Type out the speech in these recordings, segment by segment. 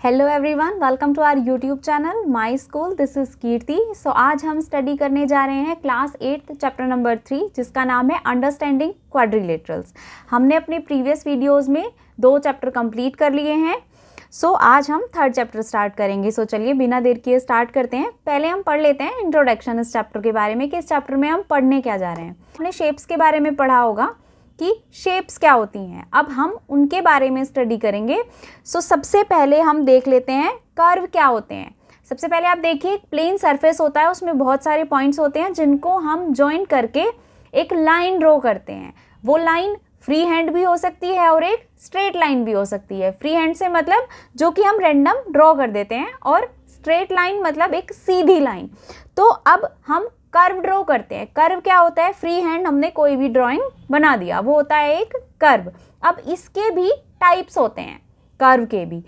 Hello everyone, welcome to our YouTube channel my school. This is Kirti. So आज हम study करने जा रहे हैं क्लास 8 चैप्टर नंबर 3 जिसका नाम है अंडरस्टैंडिंग क्वाड्रिलेटरल्स। हमने अपने प्रीवियस वीडियोस में 2 चैप्टर कंप्लीट कर लिए हैं। सो आज हम 3rd चैप्टर स्टार्ट करेंगे। सो चलिए बिना देर किए स्टार्ट करते हैं। पहले हम पढ़ लेते हैं इंट्रोडक्शन इस चैप्टर के बारे में कि इस चैप्टर में हम पढ़ने क्या जा रहे हैं। हमने शेप्स के बारे में पढ़ा होगा कि शेप्स क्या होती हैं, अब हम उनके बारे में स्टडी करेंगे। सो सबसे पहले हम देख लेते हैं कर्व क्या होते हैं। सबसे पहले आप देखिए एक प्लेन सरफेस होता है, उसमें बहुत सारे पॉइंट्स होते हैं जिनको हम जॉइन करके एक लाइन ड्रॉ करते हैं। वो लाइन फ्री हैंड भी हो सकती है और एक स्ट्रेट लाइन भी हो सकती है। फ्री हैंड से मतलब जो कि हम रैंडम ड्रॉ कर देते हैं, और स्ट्रेट लाइन मतलब एक सीधी लाइन। तो अब हम कर्व ड्रॉ करते हैं। कर्व क्या होता है? फ्री हैंड हमने कोई भी ड्राइंग बना दिया, वो होता है एक कर्व। अब इसके भी टाइप्स होते हैं, कर्व के भी।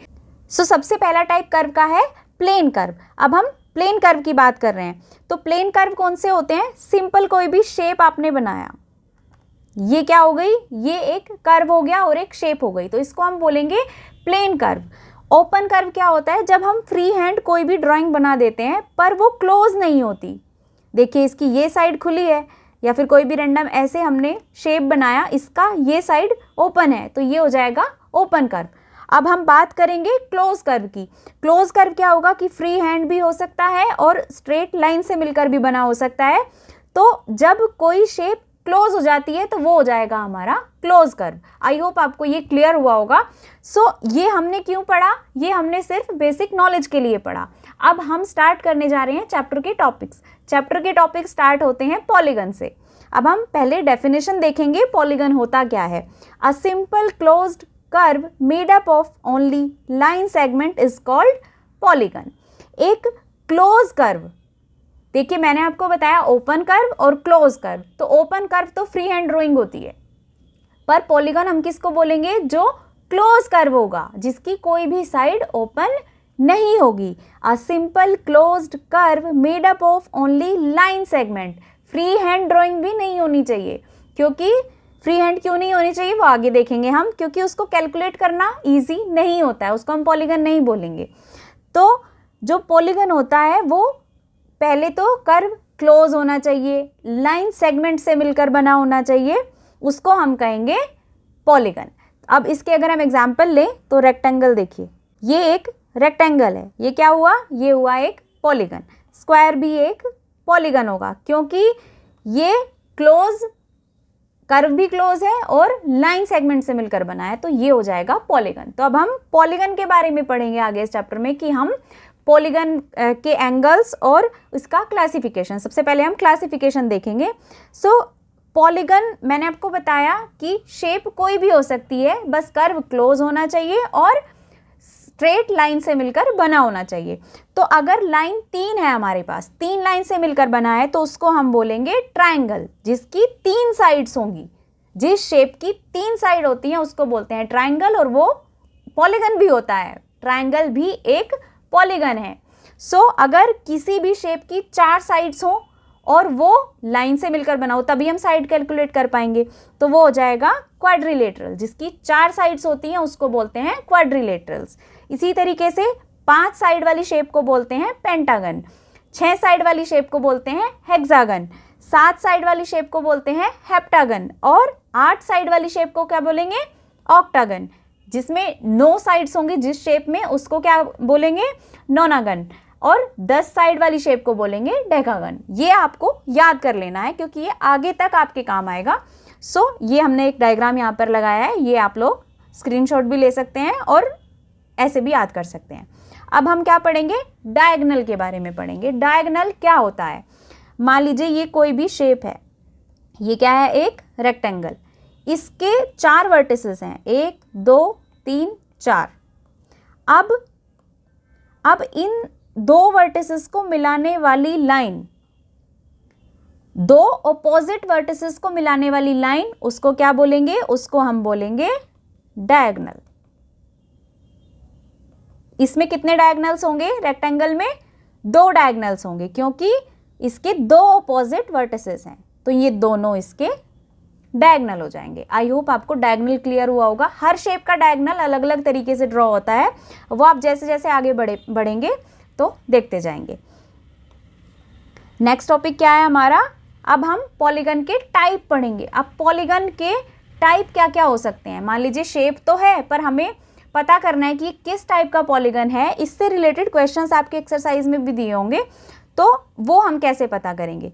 सो सबसे पहला टाइप कर्व का है प्लेन कर्व। अब हम प्लेन कर्व की बात कर रहे हैं। तो प्लेन कर्व कौन से होते हैं? सिंपल कोई भी शेप आपने बनाया, ये क्या हो गई? ये एक कर्व हो गया और एक शेप हो गई, तो इसको हम बोलेंगे प्लेन कर्व। ओपन कर्व क्या होता है? जब हम फ्री हैंड कोई भी ड्राइंग बना देते हैं पर वो क्लोज नहीं होती। देखिए इसकी ये साइड खुली है, या फिर कोई भी रैंडम ऐसे हमने शेप बनाया, इसका ये साइड ओपन है, तो ये हो जाएगा ओपन कर्व। अब हम बात करेंगे क्लोज कर्व की। क्लोज कर्व क्या होगा कि फ्री हैंड भी हो सकता है और स्ट्रेट लाइन से मिलकर भी बना हो सकता है। तो जब कोई शेप क्लोज हो जाती है तो वो हो जाएगा हमारा क्लोज कर्व। आई होप आपको ये क्लियर हुआ होगा। सो ये हमने क्यों पढ़ा? ये हमने सिर्फ बेसिक नॉलेज के लिए पढ़ा। अब हम स्टार्ट करने जा रहे हैं चैप्टर के टॉपिक्स। चैप्टर के टॉपिक स्टार्ट होते हैं पॉलीगन से। अब हम पहले डेफिनेशन देखेंगे पॉलीगन होता क्या है। A simple closed curve made up of only line segment is called polygon. एक क्लोज कर्व, देखिए मैंने आपको बताया ओपन कर्व और क्लोज कर्व। तो ओपन कर्व तो फ्री हैंड ड्राइंग होती है, पर पॉलीगन हम किसको बोलेंगे? जो क्लोज कर्व होगा, जिसकी कोई भी साइड ओपन नहीं होगी। A simple closed curve made up of only line segment. Free hand drawing भी नहीं होनी चाहिए, क्योंकि फ्री हैंड क्यों नहीं होनी चाहिए वो आगे देखेंगे हम, क्योंकि उसको कैलकुलेट करना इजी नहीं होता है, उसको हम पॉलीगन नहीं बोलेंगे। तो जो पॉलीगन होता है वो पहले तो कर्व क्लोज होना चाहिए, लाइन सेगमेंट से मिलकर बना होना चाहिए, उसको हम कहेंगे पॉलीगन। अब इसके अगर हम एग्जांपल लें तो रेक्टेंगल देखिए, ये एक रेक्टेंगल है, ये क्या हुआ? ये हुआ एक पॉलीगन। स्क्वायर भी एक पॉलीगन होगा, क्योंकि ये क्लोज, कर्व भी क्लोज है और लाइन सेगमेंट से मिलकर बना है, तो ये हो जाएगा पॉलीगन। तो अब हम पॉलीगन के बारे में पढ़ेंगे आगे इस चैप्टर में कि हम पॉलीगन के एंगल्स और इसका क्लासिफिकेशन। सबसे पहले हम क्लासिफिकेशन देखेंगे। सो पॉलीगन मैंने आपको बताया कि शेप कोई भी हो सकती है, बस कर्व क्लोज होना चाहिए और स्ट्रेट लाइन से मिलकर बना होना चाहिए। तो अगर लाइन 3 है हमारे पास, 3 लाइन से मिलकर बना है, तो उसको हम बोलेंगे ट्रायंगल, जिसकी 3 साइड्स होंगी। जिस शेप की 3 साइड होती हैं उसको बोलते हैं ट्रायंगल, और वो पॉलीगन भी होता है। ट्रायंगल भी एक पॉलीगन है। सो अगर किसी भी शेप की 4 साइड्स हो और वो लाइन से मिलकर बना हो, तभी हम साइड कैलकुलेट कर पाएंगे, तो वो हो जाएगा क्वाड्रिलेटरल। जिसकी 4 साइड्स होती हैं उसको बोलते हैं क्वाड्रिलेटरल्स। इसी तरीके से 5 साइड वाली शेप को बोलते हैं पेंटागन, 6 साइड वाली शेप को बोलते हैं हेक्सागन, 7 साइड वाली शेप को बोलते हैं हेप्टागन, और 8 साइड वाली शेप को क्या बोलेंगे? ऑक्टागन। जिसमें 9 साइड्स होंगे जिस शेप में, उसको क्या बोलेंगे? नोनागन। और 10 साइड वाली शेप को बोलेंगे डेकागन। ये आपको याद कर लेना है, क्योंकि ये आगे तक आपके काम आएगा। सो ये हमने एक डायग्राम यहाँ पर लगाया है, ये आप लोग स्क्रीनशॉट भी ले सकते हैं और ऐसे भी याद कर सकते हैं। अब हम क्या पढ़ेंगे? डायगोनल के बारे में पढ़ेंगे। डायगोनल क्या होता है? मान लीजिए ये कोई भी शेप है, ये क्या है? एक रेक्टेंगल। इसके 4 वर्टिसेस हैं, 1 2 3 4। अब इन 2 वर्टिसेस को मिलाने वाली लाइन, 2 ऑपोजिट वर्टिसेस को मिलाने वाली लाइन, उसको क्या बोलेंगे? उसको हम बोलेंगे डायगोनल। इसमें कितने डायगोनल्स होंगे? रेक्टेंगल में 2 डायगोनल्स होंगे, क्योंकि इसके 2 ऑपोजिट वर्टिसेस हैं, तो ये दोनों इसके डायगनल हो जाएंगे। आई होप आपको डायगनल क्लियर हुआ होगा। हर शेप का डायगनल अलग अलग तरीके से ड्रॉ होता है, वो आप जैसे जैसे आगे बढ़ेंगे तो देखते जाएंगे। नेक्स्ट टॉपिक क्या है हमारा, अब हम पॉलीगन के टाइप पढ़ेंगे। अब पॉलीगन के टाइप क्या क्या हो सकते हैं। मान लीजिए शेप तो है, पर हमें पता करना है कि किस टाइप का पॉलीगन है। इससे रिलेटेड क्वेश्चंस आपके एक्सरसाइज में भी दिए होंगे, तो वो हम कैसे पता करेंगे।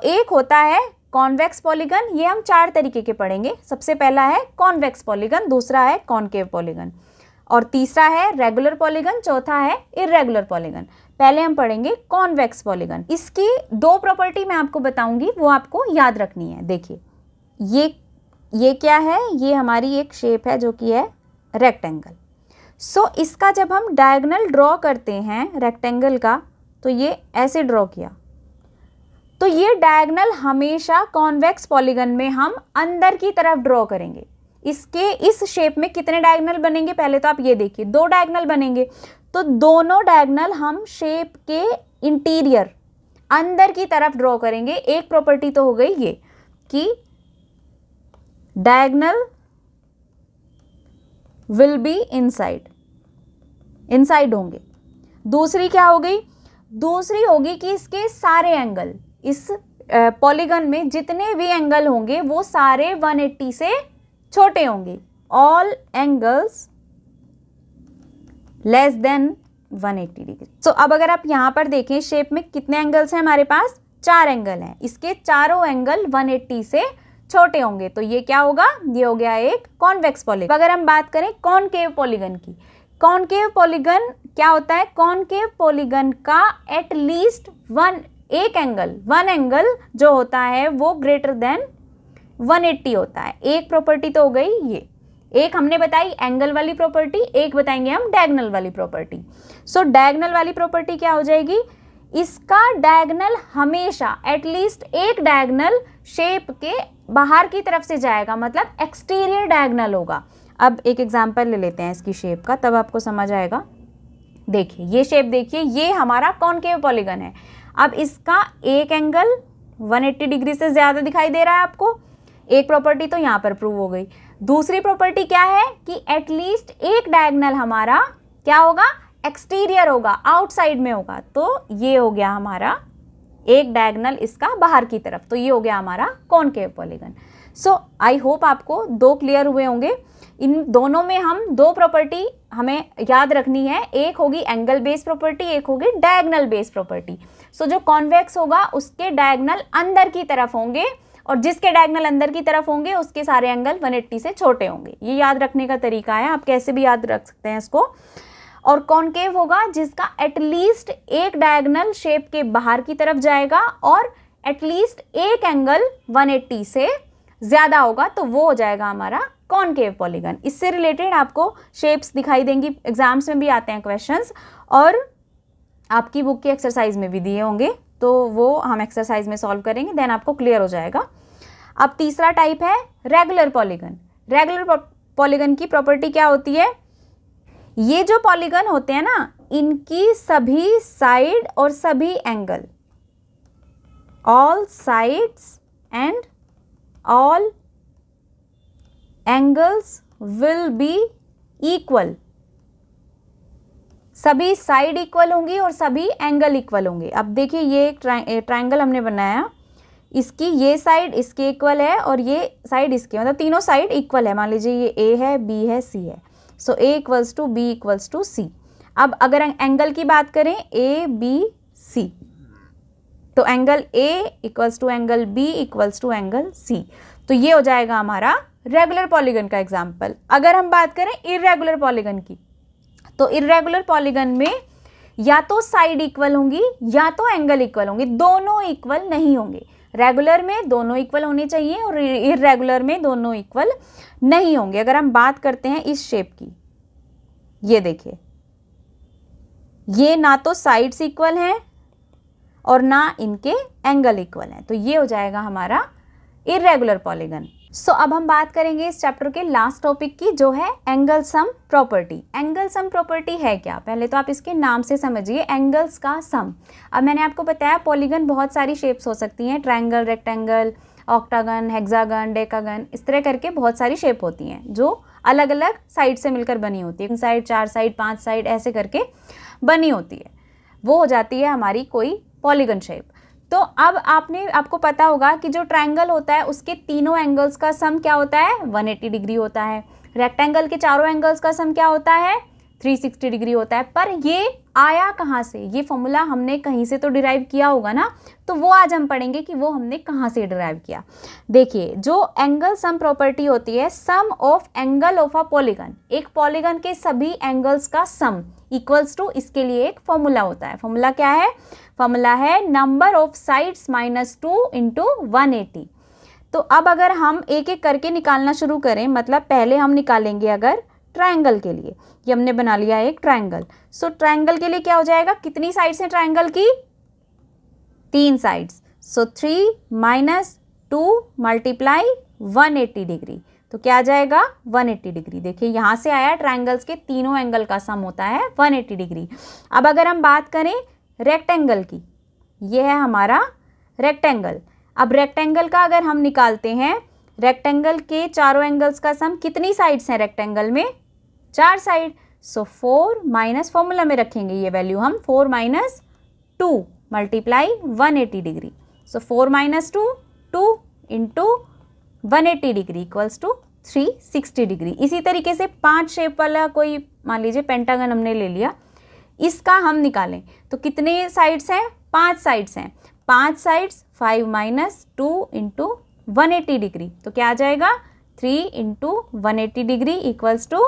एक होता है कॉन्वेक्स पॉलीगन, ये हम 4 तरीके के पढ़ेंगे। सबसे पहला है कॉन्वेक्स पॉलीगन, दूसरा है कॉनकेव पॉलीगन, और तीसरा है रेगुलर पॉलीगन, चौथा है इर्रेगुलर पॉलीगन। पहले हम पढ़ेंगे कॉन्वेक्स पॉलीगन। इसकी 2 प्रॉपर्टी मैं आपको बताऊंगी, वो आपको याद रखनी है। देखिए ये क्या है, ये हमारी एक शेप है जो कि है रेक्टेंगल। इसका जब हम डायगोनल ड्रॉ करते हैं रेक्टेंगल का, तो ये ऐसे ड्रॉ किया, तो ये डायगोनल हमेशा कॉन्वेक्स पॉलीगन में हम अंदर की तरफ ड्रॉ करेंगे। इस शेप में कितने डायगोनल बनेंगे, पहले तो आप ये देखिए, 2 डायगोनल बनेंगे। तो दोनों डायगोनल हम शेप के इंटीरियर अंदर की तरफ ड्रॉ करेंगे। एक प्रॉपर्टी तो हो गई ये कि डायगोनल विल बी इनसाइड होंगे। दूसरी क्या हो गई, दूसरी होगी कि इसके सारे एंगल, इस पॉलीगन में जितने भी एंगल होंगे वो सारे 180 से छोटे होंगे। All angles less than 180 degree. अब अगर आप यहां पर देखें शेप में कितने एंगल्स हैं हमारे पास, 4 एंगल हैं। इसके चारों एंगल 180 से छोटे होंगे, तो ये क्या होगा, ये हो गया एक कॉन्वेक्स पॉलीगन। अगर हम बात करें कॉनकेव पॉलीगन की, कॉनकेव पॉलीगन क्या होता है, कॉनकेव पॉलीगन का एटलीस्ट एक एंगल जो होता है वो ग्रेटर देन 180 होता है। एक प्रॉपर्टी तो हो गई ये, एक हमने बताई एंगल वाली प्रॉपर्टी, एक बताएंगे हम डायगोनल वाली प्रॉपर्टी। डायगोनल वाली प्रॉपर्टी क्या हो जाएगी, इसका डायगोनल हमेशा एटलीस्ट एक डायगोनल शेप के बाहर की तरफ से जाएगा, मतलब एक्सटीरियर डायगोनल होगा। अब एक एग्जांपल ले लेते हैं इसकी शेप का, तब आपको समझ आएगा। देखिए ये शेप, देखिए ये हमारा कॉनकेव पॉलीगन है। अब इसका एक एंगल 180 डिग्री से ज्यादा दिखाई दे रहा है आपको, एक प्रॉपर्टी तो यहाँ पर प्रूव हो गई। दूसरी प्रॉपर्टी क्या है कि एटलीस्ट एक डायगोनल हमारा क्या होगा, एक्सटीरियर होगा, आउटसाइड में होगा। तो ये हो गया हमारा एक डायगोनल इसका बाहर की तरफ, तो ये हो गया हमारा कॉनकेव पॉलीगन। आई होप आपको 2 क्लियर हुए होंगे। इन दोनों में हम 2 प्रॉपर्टी हमें याद रखनी है, एक होगी एंगल बेस्ड प्रॉपर्टी, एक होगी डायगोनल बेस्ड प्रॉपर्टी। जो कॉन्वेक्स होगा उसके डायगोनल अंदर की तरफ होंगे, और जिसके डायगोनल अंदर की तरफ होंगे उसके सारे एंगल 180 से छोटे होंगे। ये याद रखने का तरीका है, आप कैसे भी याद रख सकते हैं इसको। और कॉनकेव होगा जिसका एटलीस्ट एक डायगोनल शेप के बाहर की तरफ जाएगा और एटलीस्ट एक एंगल 180 से ज्यादा होगा, तो वो हो जाएगा हमारा कॉनकेव पॉलीगन। इससे रिलेटेड आपको शेप्स दिखाई देंगी, एग्जाम्स में भी आते हैं क्वेश्चंस, और आपकी बुक की एक्सरसाइज में भी दिए होंगे, तो वो हम एक्सरसाइज में सॉल्व करेंगे, देन आपको क्लियर हो जाएगा। अब तीसरा टाइप है रेगुलर पॉलीगन। रेगुलर पॉलीगन की प्रॉपर्टी क्या होती है, ये जो पॉलीगन होते हैं ना, इनकी सभी साइड और सभी angle, all sides and all angles will be equal. सभी साइड इक्वल होंगी और सभी एंगल इक्वल होंगे। अब देखिए ये एक ट्रायंगल हमने बनाया, इसकी ये साइड इसके इक्वल है और ये साइड इसके, मतलब तीनों साइड इक्वल है। मान लीजिए ये ए है, बी है, सी है, so A equals to B equals to C. अब अगर एंगल की बात करें ए बी सी, तो angle A equals to angle B equals to angle C, तो ये हो जाएगा हमारा रेगुलर पॉलीगन का एग्जाम्पल। अगर हम बात करें इर्रेगुलर पॉलीगन की, तो इर्रेगुलर पॉलीगन में या तो साइड इक्वल होंगी या तो एंगल इक्वल होंगे, दोनों इक्वल नहीं होंगे। रेगुलर में दोनों इक्वल होने चाहिए और इर्रेगुलर में दोनों इक्वल नहीं होंगे। अगर हम बात करते हैं इस शेप की, ये देखिए, ये ना तो साइड्स इक्वल हैं और ना इनके एंगल इक्वल हैं, तो ये हो जाएगा हमारा इर्रेगुलर पॉलीगन। अब हम बात करेंगे इस चैप्टर के लास्ट टॉपिक की, जो है angle sum property. Angle sum property है क्या, पहले तो आप इसके नाम से समझिए, एंगल्स का सम। अब मैंने आपको बताया पॉलीगन बहुत सारी शेप्स हो सकती हैं, triangle, rectangle, octagon, hexagon, decagon, इस तरह करके बहुत सारी शेप होती हैं जो अलग अलग साइड से मिलकर बनी होती है। 3 साइड, 4 साइड, 5 साइड ऐसे करके बनी होती है, वो हो जाती है हमारी कोई पॉलीगन शेप। तो अब आपको पता होगा कि जो ट्रायंगल होता है उसके तीनों एंगल्स का सम क्या होता है, 180 डिग्री होता है। रेक्टेंगल के चारों एंगल्स का सम क्या होता है, 360 डिग्री होता है। पर ये आया कहाँ से, ये फॉर्मूला हमने कहीं से तो डिराइव किया होगा ना, तो वो आज हम पढ़ेंगे कि वो हमने कहाँ से डिराइव किया। देखिए, जो एंगल सम प्रॉपर्टी होती है, sum of angle of a polygon, एक पॉलीगन के सभी एंगल्स का सम इक्वल्स टू, इसके लिए एक फॉर्मूला होता है। फॉर्मूला क्या है, फॉर्मूला है number of sides minus 2 into 180। तो अब अगर हम एक एक करके निकालना शुरू करें, मतलब पहले हम निकालेंगे अगर ट्रायंगल के लिए, ये हमने बना लिया एक ट्रायंगल। सो ट्रायंगल के लिए क्या हो जाएगा, कितनी साइड्स हैं ट्रायंगल की, 3 साइड्स। सो 3 माइनस 2 मल्टीप्लाई 180 डिग्री, तो क्या आ जाएगा 180 डिग्री। देखिए यहाँ से आया, ट्रायंगल्स के तीनों एंगल का सम होता है 180 डिग्री। अब अगर हम बात करें रेक्टेंगल की, ये है हमारा रेक्टेंगल। अब रेक्टेंगल का अगर हम निकालते हैं, रेक्टेंगल के चारों एंगल्स का सम, कितनी साइड्स हैं रेक्टेंगल में, 4 साइड। सो 4 माइनस, फॉर्मूला में रखेंगे ये वैल्यू हम, 4 minus 2 multiply 180 degree. So 4 minus 2, 2 into 180 degree equals to 360 degree. इसी तरीके से 5 शेप वाला कोई, मान लीजिए पेंटागन हमने ले लिया, इसका हम निकालें तो कितने साइड्स हैं, 5 साइड्स हैं। 5 साइड्स 5 माइनस 2 इंटू 180 डिग्री, तो क्या आ जाएगा 3 into 180 degree equals to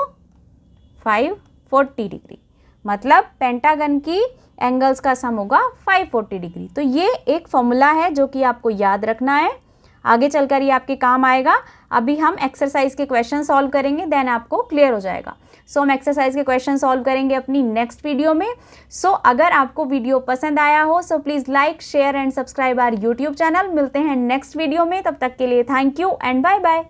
540 degree. मतलब पेंटागन की एंगल्स का सम होगा 540 डिग्री। तो ये एक फॉर्मूला है जो कि आपको याद रखना है, आगे चलकर ये आपके काम आएगा। अभी हम एक्सरसाइज के क्वेश्चन सॉल्व करेंगे, देन आपको क्लियर हो जाएगा। सो हम एक्सरसाइज के क्वेश्चन सॉल्व करेंगे अपनी नेक्स्ट वीडियो में। सो अगर आपको वीडियो पसंद आया हो, so please like, share and subscribe our YouTube channel. मिलते हैं नेक्स्ट वीडियो में, तब तक के लिए thank you and bye bye.